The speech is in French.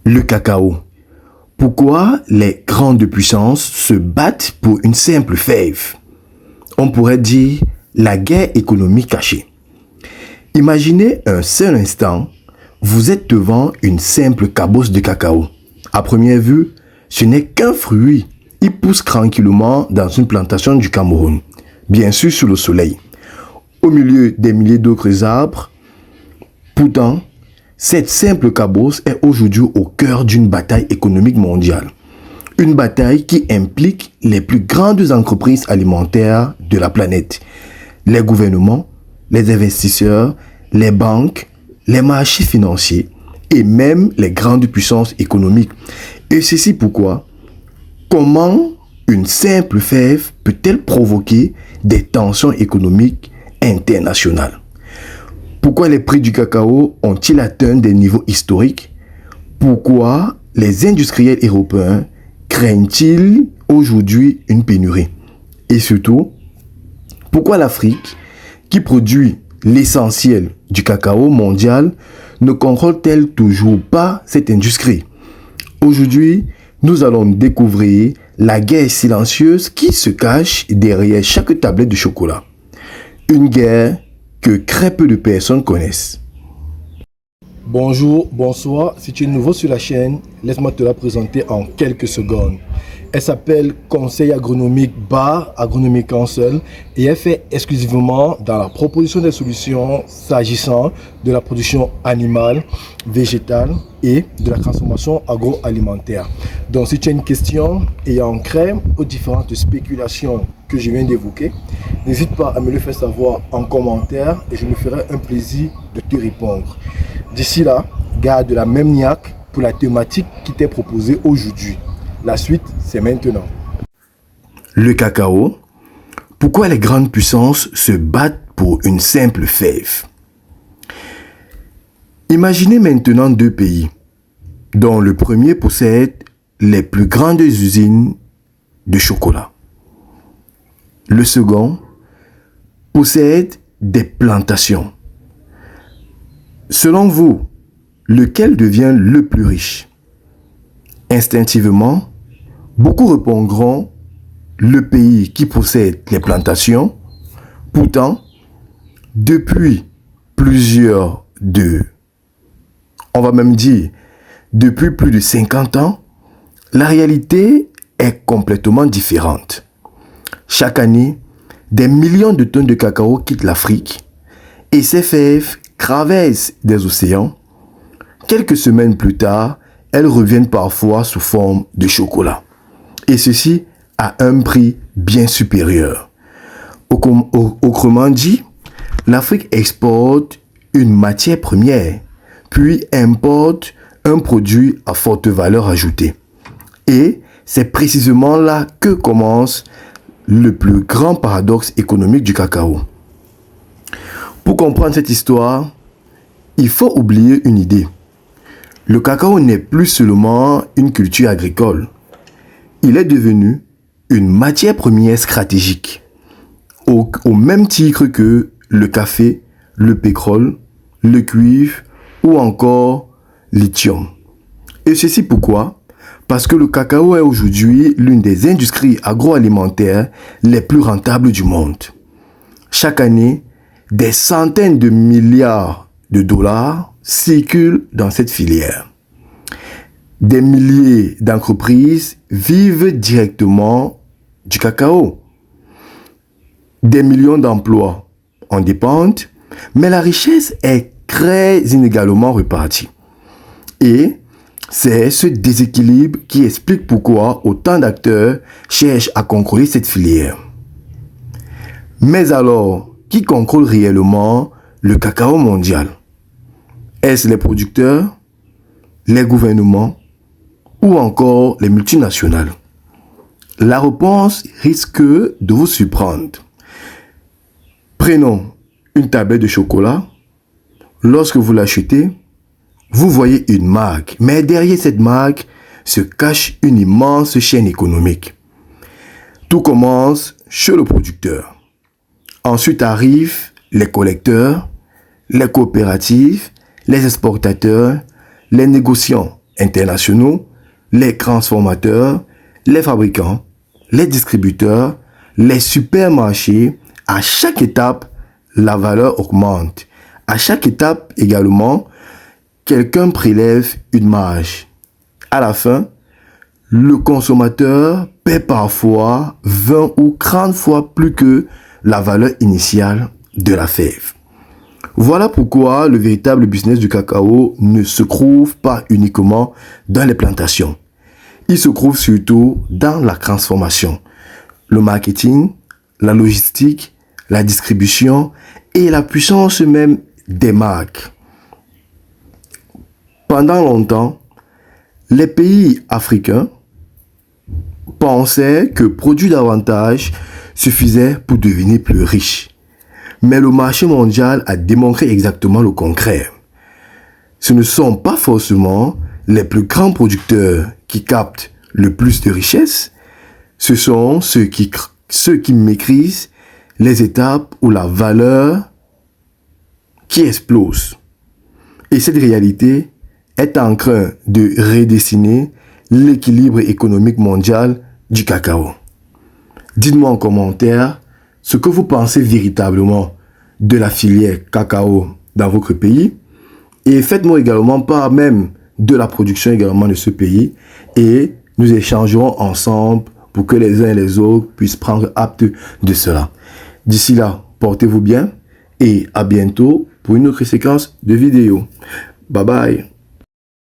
Le cacao. Pourquoi les grandes puissances se battent pour une simple fève? On pourrait dire la guerre économique cachée. Imaginez un seul instant, vous êtes devant une simple cabosse de cacao. À première vue, ce n'est qu'un fruit. Il pousse tranquillement dans une plantation du Cameroun, bien sûr sous le soleil, au milieu des milliers d'autres arbres. Pourtant, cette simple cabosse est aujourd'hui au cœur d'une bataille économique mondiale. Une bataille qui implique les plus grandes entreprises alimentaires de la planète. Les gouvernements, les investisseurs, les banques, les marchés financiers et même les grandes puissances économiques. Et ceci pourquoi? Comment une simple fève peut-elle provoquer des tensions économiques internationales? Pourquoi les prix du cacao ont-ils atteint des niveaux historiques? Pourquoi les industriels européens craignent-ils aujourd'hui une pénurie? Et surtout, pourquoi l'Afrique, qui produit l'essentiel du cacao mondial, ne contrôle-t-elle toujours pas cette industrie? Aujourd'hui, nous allons découvrir la guerre silencieuse qui se cache derrière chaque tablette de chocolat. Une guerre que très peu de personnes connaissent. Bonjour, bonsoir, si tu es nouveau sur la chaîne, laisse-moi te la présenter en quelques secondes. Elle s'appelle Conseil agronomique Bar Agronomic Council et elle fait exclusivement dans la proposition des solutions s'agissant de la production animale, végétale et de la transformation agroalimentaire. Donc si tu as une question ayant trait aux différentes spéculations que je viens d'évoquer, n'hésite pas à me le faire savoir en commentaire et je me ferai un plaisir de te répondre. D'ici là, garde la même niaque pour la thématique qui t'est proposée aujourd'hui. La suite, c'est maintenant. Le cacao. Pourquoi les grandes puissances se battent pour une simple fève? Imaginez maintenant deux pays, dont le premier possède les plus grandes usines de chocolat. Le second possède des plantations. Selon vous, lequel devient le plus riche? Instinctivement, beaucoup répondront le pays qui possède les plantations. Pourtant, depuis on va même dire, depuis plus de 50 ans, la réalité est complètement différente. Chaque année, des millions de tonnes de cacao quittent l'Afrique et ces fèves traversent des océans. Quelques semaines plus tard, elles reviennent parfois sous forme de chocolat. Et ceci à un prix bien supérieur. Autrement dit, l'Afrique exporte une matière première, puis importe un produit à forte valeur ajoutée. Et c'est précisément là que commence le plus grand paradoxe économique du cacao. Pour comprendre cette histoire, il faut oublier une idée. Le cacao n'est plus seulement une culture agricole. Il est devenu une matière première stratégique, au même titre que le café, le pétrole, le cuivre ou encore lithium. Et ceci pourquoi? Parce que le cacao est aujourd'hui l'une des industries agroalimentaires les plus rentables du monde. Chaque année, des centaines de milliards de dollars circulent dans cette filière. Des milliers d'entreprises vivent directement du cacao. Des millions d'emplois en dépendent, mais la richesse est très inégalement répartie. Et c'est ce déséquilibre qui explique pourquoi autant d'acteurs cherchent à contrôler cette filière. Mais alors, qui contrôle réellement le cacao mondial? Est-ce les producteurs, les gouvernements ou encore les multinationales? La réponse risque de vous surprendre. Prenons une tablette de chocolat. Lorsque vous l'achetez, vous voyez une marque, mais derrière cette marque se cache une immense chaîne économique. Tout commence chez le producteur. Ensuite arrivent les collecteurs, les coopératives, les exportateurs, les négociants internationaux, les transformateurs, les fabricants, les distributeurs, les supermarchés. À chaque étape, la valeur augmente. À chaque étape également, quelqu'un prélève une marge. À la fin, le consommateur paie parfois 20 ou 30 fois plus que la valeur initiale de la fève. Voilà pourquoi le véritable business du cacao ne se trouve pas uniquement dans les plantations. Il se trouve surtout dans la transformation, le marketing, la logistique, la distribution et la puissance même des marques. Pendant longtemps, les pays africains pensaient que produire davantage suffisait pour devenir plus riche. Mais le marché mondial a démontré exactement le contraire. Ce ne sont pas forcément les plus grands producteurs qui captent le plus de richesses, ce sont ceux qui maîtrisent les étapes où la valeur qui explose. Et cette réalité est en train de redessiner l'équilibre économique mondial du cacao. Dites-moi en commentaire ce que vous pensez véritablement de la filière cacao dans votre pays et faites-moi également part même de la production également de ce pays et nous échangerons ensemble pour que les uns et les autres puissent prendre acte de cela. D'ici là, portez-vous bien et à bientôt pour une autre séquence de vidéos. Bye bye.